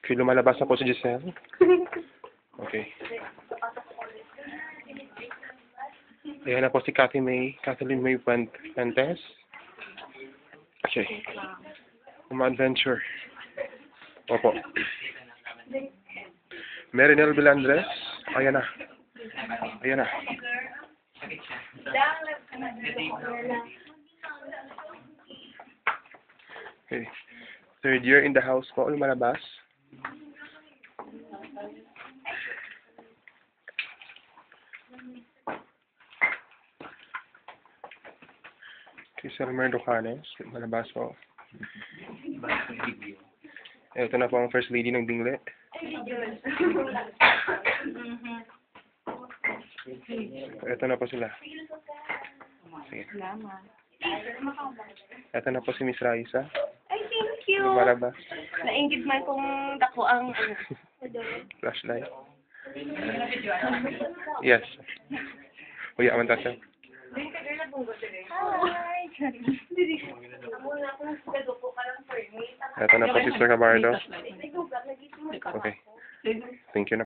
Okay, lumalabas na po si Giselle. Okay. Ayan na po si Kathleen May Fuentes. Okay. Adventure. Opo. Merinel Bilandres. Ayan na. Ayan na. Okay. Third year in the house po. Lumalabas. Si Selmer Ducanes. Lumalabas po. Ito na po ang first lady ng Dingle. Ito na po sila. Sige. Ito na po si Miss Raisa. Ay, thank you. Lumalabas. Nainggit man kung dako ang Flashlight. Yes. Uy, aman ta siya. Hi. Ito na po si Sir Cabardo. Okay. Thank you na.